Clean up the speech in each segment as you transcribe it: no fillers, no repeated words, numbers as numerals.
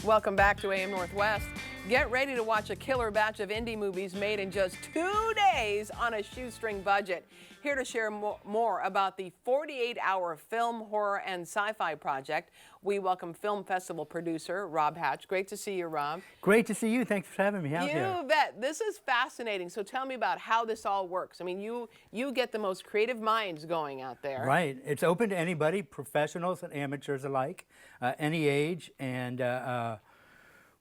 Welcome back to AM Northwest. Get ready to watch a killer batch of indie movies made in just 2 days on a shoestring budget. Here to share more about the 48-hour film, horror, and sci-fi project, we welcome film festival producer Rob Hatch. Great to see you, Rob. Great to see you. Thanks for having me out here. You bet. This is fascinating. So tell me about how this all works. I mean, you get the most creative minds going out there. Right. It's open to anybody, professionals and amateurs alike, any age. And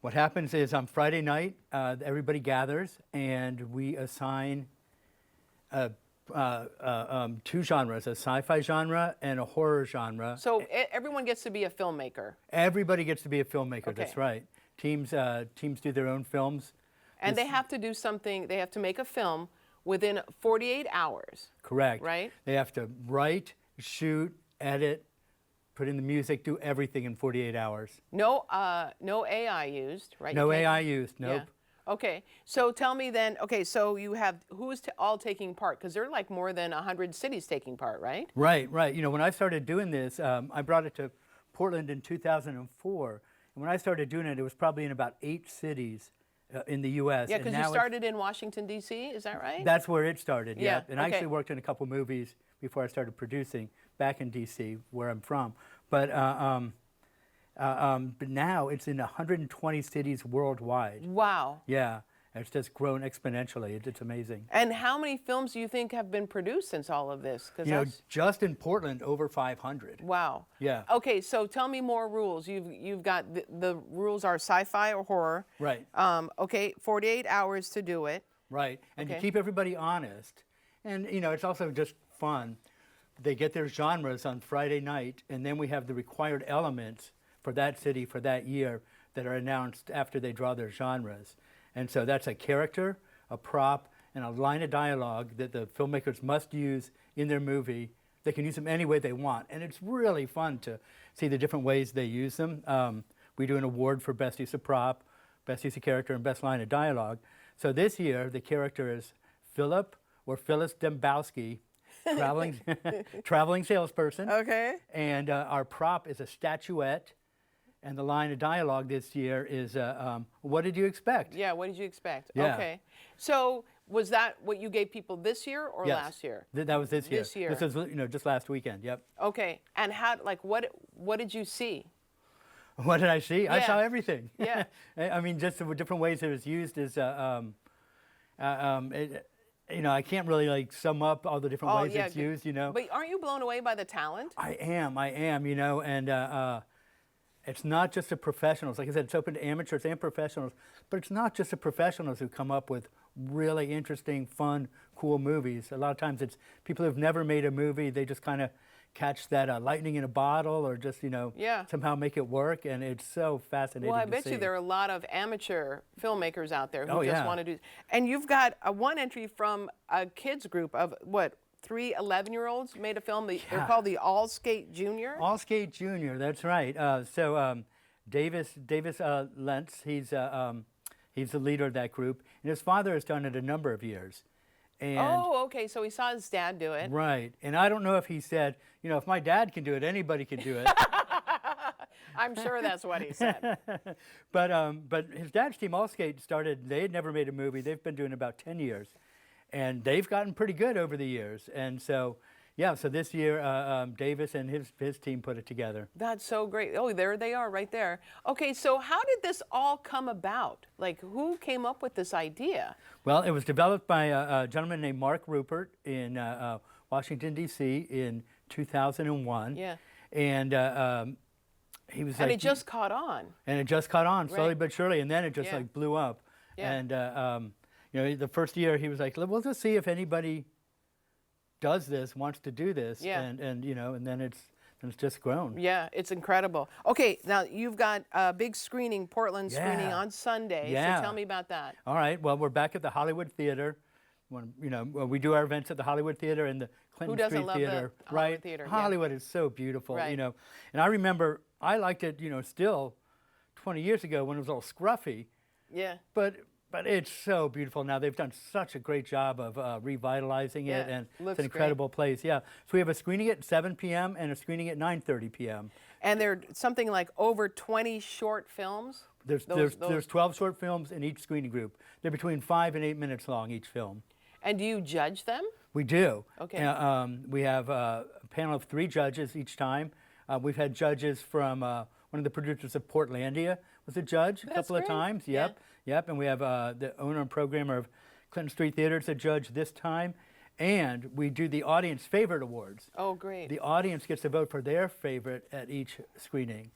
what happens is on Friday night, everybody gathers and we assign two genres, a sci-fi genre and a horror genre. So everyone gets to be a filmmaker. Everybody gets to be a filmmaker. Okay. That's right. Teams do their own films. And they have to do something, they have to make a film within 48 hours. Correct. Right? They have to write, shoot, edit, put in the music, do everything in 48 hours. No AI used, right? No AI used, nope. Yeah. Okay, so tell me then, okay, so you have, who's all taking part? Because there are like more than 100 cities taking part, right? Right, right. You know, when I started doing this, I brought it to Portland in 2004. And when I started doing it, it was probably in about 8 cities in the U.S. Yeah, because you started in Washington, D.C., is that right? That's where it started, yeah. And okay. I actually worked in a couple movies before I started producing back in D.C., where I'm from. But now it's in 120 cities worldwide. Wow. Yeah, it's just grown exponentially. It's amazing. And how many films do you think have been produced since all of this? You know, just in Portland, over 500. Wow. Yeah. Okay, so tell me more rules. You've got the rules are sci-fi or horror. Right. Okay, 48 hours to do it. Right, and Okay. to keep everybody honest, and you know, it's also just fun. They get their genres on Friday night, and then we have the required elements for that city for that year that are announced after they draw their genres. And so that's a character, a prop, and a line of dialogue that the filmmakers must use in their movie. They can use them any way they want, and it's really fun to see the different ways they use them. We do an award for Best Use of Prop, Best Use of Character, and Best Line of Dialogue. So this year, the character is Philip, or Phyllis Dembowski, traveling salesperson. Okay. And our prop is a statuette. And the line of dialogue this year is, what did you expect? Yeah, what did you expect? Yeah. Okay. So was that what you gave people this year or Yes. last year? That was this year. This year. This was, you know, just last weekend, yep. Okay. And how, like, what did you see? What did I see? I Yeah. saw everything. Yeah. I mean, just the different ways it was used is, you know, I can't really like sum up all the different ways it's used, you know. But aren't you blown away by the talent? I am, you know, and it's not just the professionals. Like I said, it's open to amateurs and professionals, but it's not just the professionals who come up with really interesting, fun, cool movies. A lot of times it's people who've never made a movie. They just kind of catch that lightning in a bottle or just, you know, somehow make it work, and it's so fascinating Well, I to bet see. you there are a lot of amateur filmmakers out there who Oh, just yeah. want to do. And you've got one entry from a kids group of what? 3 11-year-olds made a film. They're called the All Skate Junior. All Skate Junior, that's right. Davis Lentz, he's the leader of that group, and his father has done it a number of years. And Oh, okay. So he saw his dad do it. right, and I don't know if he said, you know, if my dad can do it, anybody can do it. I'm sure that's what he said. But his dad's team, All Skate, started. They had never made a movie. They've been doing about 10 years, and they've gotten pretty good over the years. And so, yeah. So this year, Davis and his team put it together. That's so great. Oh, there they are, right there. Okay, so how did this all come about? Like, who came up with this idea? Well, it was developed by a gentleman named Mark Rupert in Washington, D.C. in 2001. Yeah. And he was And like, it just caught on. And it just caught on slowly Right. but surely, and then it just Yeah. like blew up. Yeah. And you know, the first year he was like, we'll just see if anybody does this, wants to do this. Yeah. And you know, and then it's just grown. Yeah, it's incredible. Okay, now you've got a big screening, Portland screening Yeah. on Sunday. Yeah. So tell me about that. All right. Well, we're back at the Hollywood Theater. You know, we do our events at the Hollywood Theater and the Clinton Who doesn't Street love Theater. the right? Hollywood Theater? Yeah. Hollywood is so beautiful. Right. You know, and I remember I liked it. You know, still 20 years ago when it was all scruffy. Yeah. But it's so beautiful now. They've done such a great job of revitalizing it, Yeah, and looks it's an incredible place. Yeah. So we have a screening at 7 p.m. and a screening at 9:30 p.m. And there are something like over 20 short films? There's 12 short films in each screening group. They're between 5 and 8 minutes long, each film. And do you judge them? We do. Okay. We have a panel of 3 judges each time. We've had judges from one of the producers of Portlandia was a judge a couple of times. Yep. And we have the owner and programmer of Clinton Street Theater as a judge this time. And we do the audience favorite awards. Oh, great. The audience gets to vote for their favorite at each screening.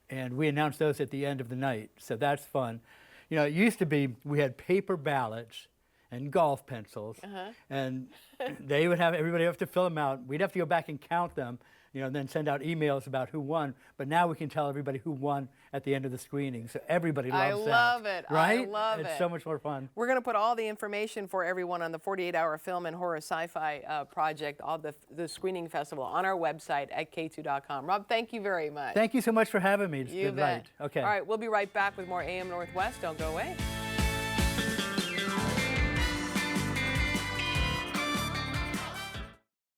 And we announce those at the end of the night. So that's fun. You know, it used to be we had paper ballots and golf pencils. And they would have, everybody have to fill them out. We'd have to go back and count them, you know, and then send out emails about who won. But now we can tell everybody who won at the end of the screening. So everybody loves that. I love it. Right? I love it. It's so much more fun. We're going to put all the information for everyone on the 48-hour film and horror sci-fi project, all the screening festival, on our website at k2.com. Rob, thank you very much. Thank you so much for having me. It's You been bet. right. Okay. All right, we'll be right back with more AM Northwest. Don't go away.